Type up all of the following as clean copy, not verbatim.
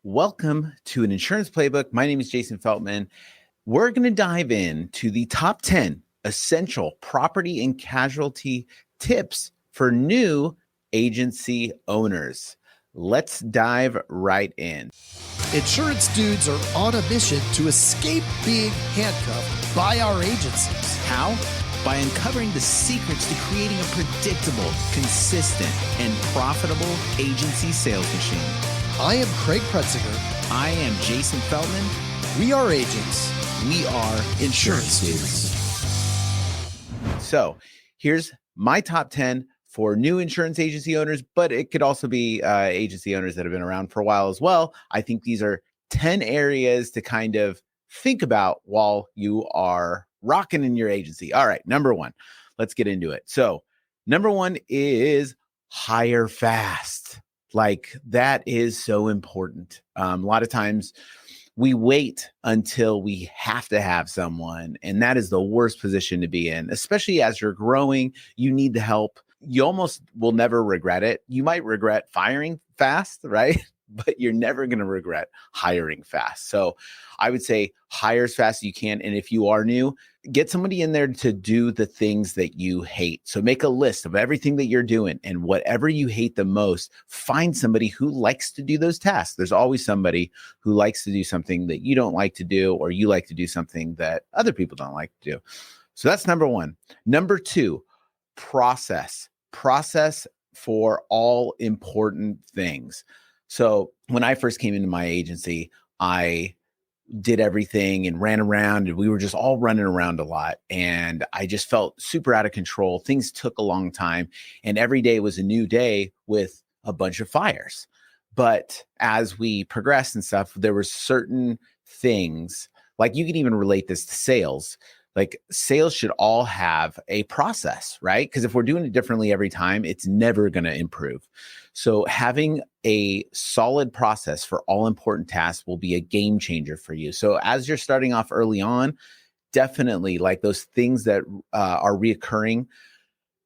Welcome to an insurance playbook. My name is Jason Feltman. We're going to dive into the top 10 essential property and casualty tips for new agency owners. Let's dive right in. Insurance dudes are on a mission to escape being handcuffed by our agencies. How? By uncovering the secrets to creating a predictable, consistent, and profitable agency sales machine. I am Craig Pretzinger. I am Jason Feldman. We are agents. We are insurance dudes. So here's my top 10 for new insurance agency owners, but it could also be agency owners that have been around for a while as well. I think these are 10 areas to kind of think about while you are rocking in your agency. All right, number one, let's get into it. So number one is hire fast. Like that is so important. A lot of times we wait until we have to have someone, and that is the worst position to be in, especially as you're growing. You need the help. You almost will never regret it. You might regret firing fast, right? But you're never going to regret hiring fast. So I would say hire as fast as you can. And if you are new, get somebody in there to do the things that you hate. So make a list of everything that you're doing, and whatever you hate the most, find somebody who likes to do those tasks. There's always somebody who likes to do something that you don't like to do, or you like to do something that other people don't like to do. So that's number one. Number two, process for all important things. So when I first came into my agency, I did everything and ran around, and we were just all running around a lot. And I just felt super out of control. Things took a long time, and every day was a new day with a bunch of fires. But as we progressed and stuff, there were certain things, like you can even relate this to sales. Like sales should all have a process, right? Because if we're doing it differently every time, it's never going to improve. So having a solid process for all important tasks will be a game changer for you. So as you're starting off early on, definitely like those things that are reoccurring,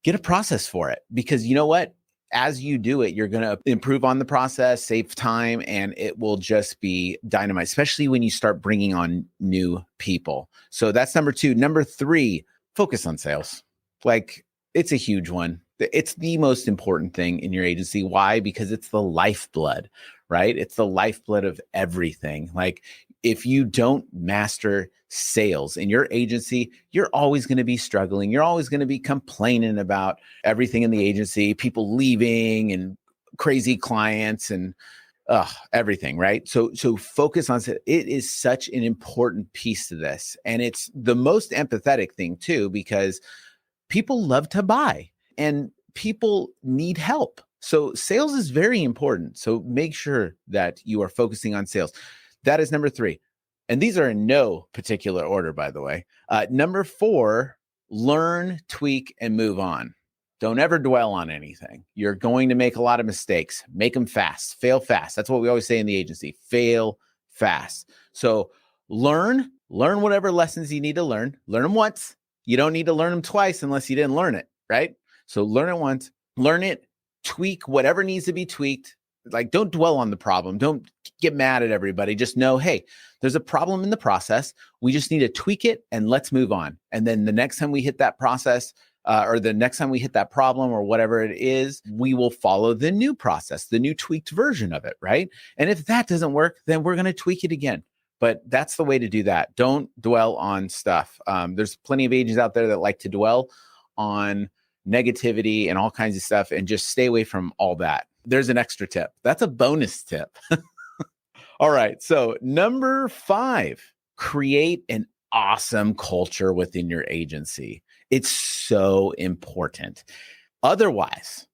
get a process for it, because you know what? As you do it, you're going to improve on the process, save time, and it will just be dynamite, especially when you start bringing on new people. So that's number two. Number three, focus on sales. Like it's a huge one. It's the most important thing in your agency. Why? Because it's the lifeblood, right? It's the lifeblood of everything. Like if you don't master sales in your agency, you're always going to be struggling. You're always going to be complaining about everything in the agency, people leaving and crazy clients and everything, right? So focus on it. It is such an important piece to this. And it's the most empathetic thing too, because people love to buy and people need help. So sales is very important. So make sure that you are focusing on sales. That is number three. And these are in no particular order, by the way. Number four, learn, tweak, and move on. Don't ever dwell on anything. You're going to make a lot of mistakes. Make them fast. Fail fast. That's what we always say in the agency. Fail fast. So learn whatever lessons you need to learn. Learn them once. You don't need to learn them twice unless you didn't learn it, right? So learn it once. Learn it. Tweak whatever needs to be tweaked. Like, don't dwell on the problem. Don't get mad at everybody. Just know, hey, there's a problem in the process. We just need to tweak it and let's move on. And then the next time we hit that process or the next time we hit that problem or whatever it is, we will follow the new process, the new tweaked version of it, right? And if that doesn't work, then we're going to tweak it again. But that's the way to do that. Don't dwell on stuff. There's plenty of agents out there that like to dwell on negativity and all kinds of stuff, and just stay away from all that. There's an extra tip. That's a bonus tip. All right. So number five, create an awesome culture within your agency. It's so important. Otherwise,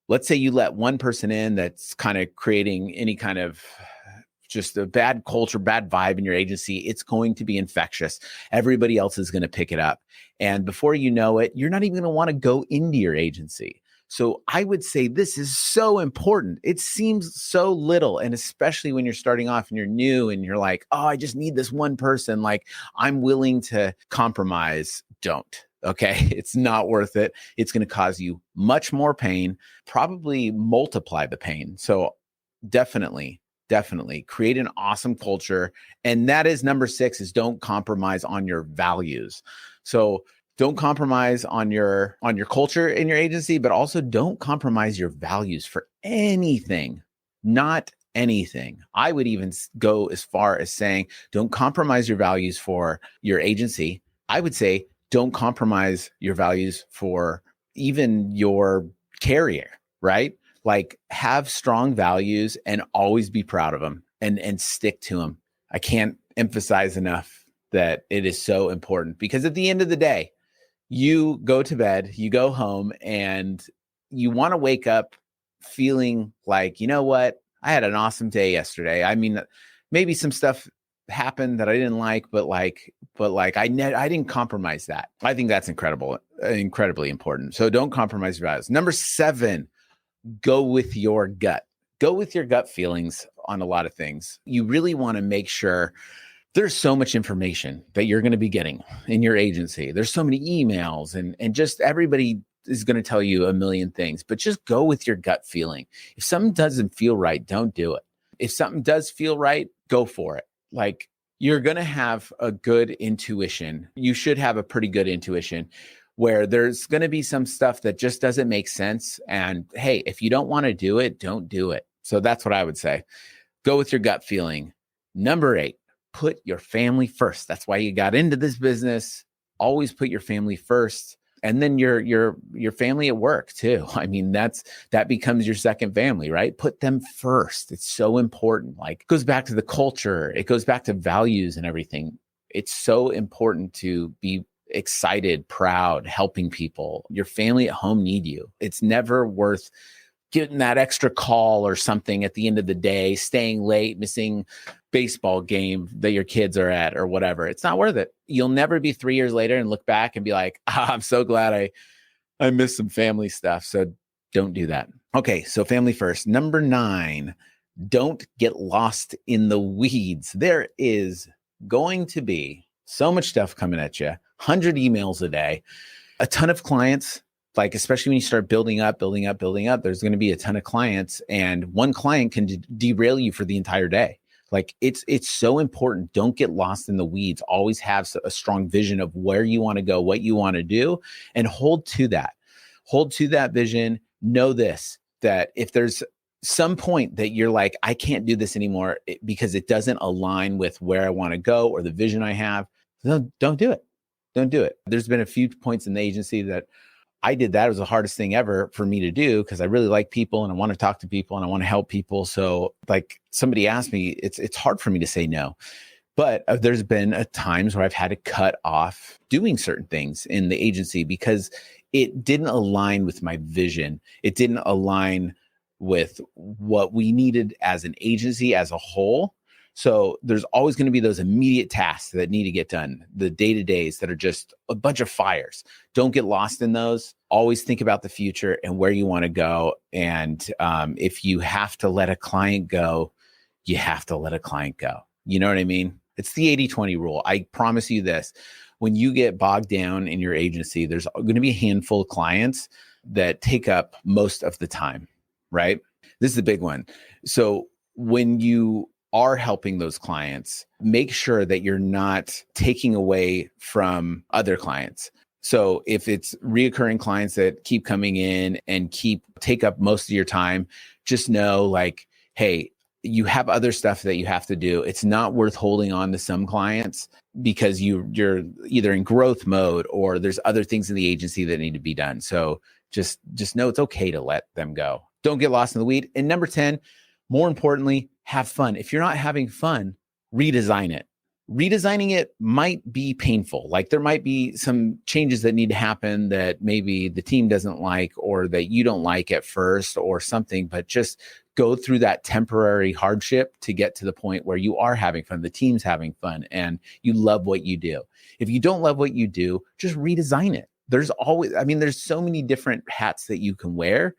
let's say you let one person in that's kind of creating any kind of just a bad culture, bad vibe in your agency. It's going to be infectious. Everybody else is going to pick it up. And before you know it, you're not even going to want to go into your agency. So I would say this is so important. It seems so little. And especially when you're starting off and you're new and you're like, oh, I just need this one person. Like I'm willing to compromise. Don't. Okay. It's not worth it. It's going to cause you much more pain, probably multiply the pain. So definitely Definitely create an awesome culture. And that is number 6 is don't compromise on your values. So don't compromise on your culture in your agency, but also don't compromise your values for anything, not anything. I would even go as far as saying, don't compromise your values for your agency. I would say, don't compromise your values for even your carrier, right? Like have strong values and always be proud of them and stick to them. I can't emphasize enough that it is so important because at the end of the day, you go to bed, you go home, and you want to wake up feeling like, you know what? I had an awesome day yesterday. I mean, maybe some stuff happened that I didn't like, but I didn't compromise that. I think that's incredibly important. So don't compromise your values. Number 7, go with your gut. Go with your gut feelings on a lot of things. You really want to make sure. There's so much information that you're going to be getting in your agency. There's so many emails and just everybody is going to tell you a million things, but just go with your gut feeling. If something doesn't feel right, don't do it. If something does feel right, go for it. Like you're going to have a good intuition. You should have a pretty good intuition where there's going to be some stuff that just doesn't make sense. And hey, if you don't want to do it, don't do it. So that's what I would say. Go with your gut feeling. Number 8. Put your family first. That's why you got into this business. Always put your family first. And then your family at work too. I mean, that becomes your second family, right? Put them first. It's so important. Like it goes back to the culture. It goes back to values and everything. It's so important to be excited, proud, helping people. Your family at home need you. It's never worth getting that extra call or something at the end of the day, staying late, missing baseball game that your kids are at or whatever. It's not worth it. You'll never be 3 years later and look back and be like, I'm so glad I missed some family stuff. So don't do that. Okay, so family first. Number 9, don't get lost in the weeds. There is going to be so much stuff coming at you, 100 emails a day, a ton of clients. Like, especially when you start building up, there's going to be a ton of clients and one client can derail you for the entire day. Like it's so important. Don't get lost in the weeds. Always have a strong vision of where you want to go, what you want to do, and hold to that. Hold to that vision. Know this, that if there's some point that you're like, I can't do this anymore because it doesn't align with where I want to go or the vision I have, don't do it. Don't do it. There's been a few points in the agency that I did that. It was the hardest thing ever for me to do because I really like people and I want to talk to people and I want to help people. So like somebody asked me, it's hard for me to say no. But there's been times where I've had to cut off doing certain things in the agency because it didn't align with my vision. It didn't align with what we needed as an agency as a whole. So there's always going to be those immediate tasks that need to get done, the day-to-days that are just a bunch of fires. Don't get lost in those. Always think about the future and where you want to go. And if you have to let a client go, you have to let a client go. You know what I mean? It's the 80-20 rule. I promise you this. When you get bogged down in your agency, there's going to be a handful of clients that take up most of the time, right? This is the big one. So when you are helping those clients, make sure that you're not taking away from other clients. So if it's reoccurring clients that keep coming in and take up most of your time, just know like, hey, you have other stuff that you have to do. It's not worth holding on to some clients because you're either in growth mode or there's other things in the agency that need to be done. So just know it's okay to let them go. Don't get lost in the weed. And number 10, more importantly, have fun. If you're not having fun, redesign it. Redesigning it might be painful. Like there might be some changes that need to happen that maybe the team doesn't like or that you don't like at first or something, but just go through that temporary hardship to get to the point where you are having fun, the team's having fun, and you love what you do. If you don't love what you do, just redesign it. There's so many different hats that you can wear.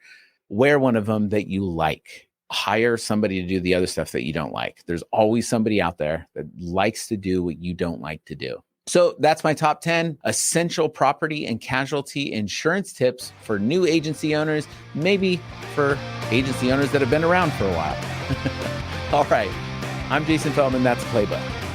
Wear one of them that you like. Hire somebody to do the other stuff that you don't like. There's always somebody out there that likes to do what you don't like to do. So that's my top 10 essential property and casualty insurance tips for new agency owners, maybe for agency owners that have been around for a while. All right. I'm Jason Feldman. That's Playbook.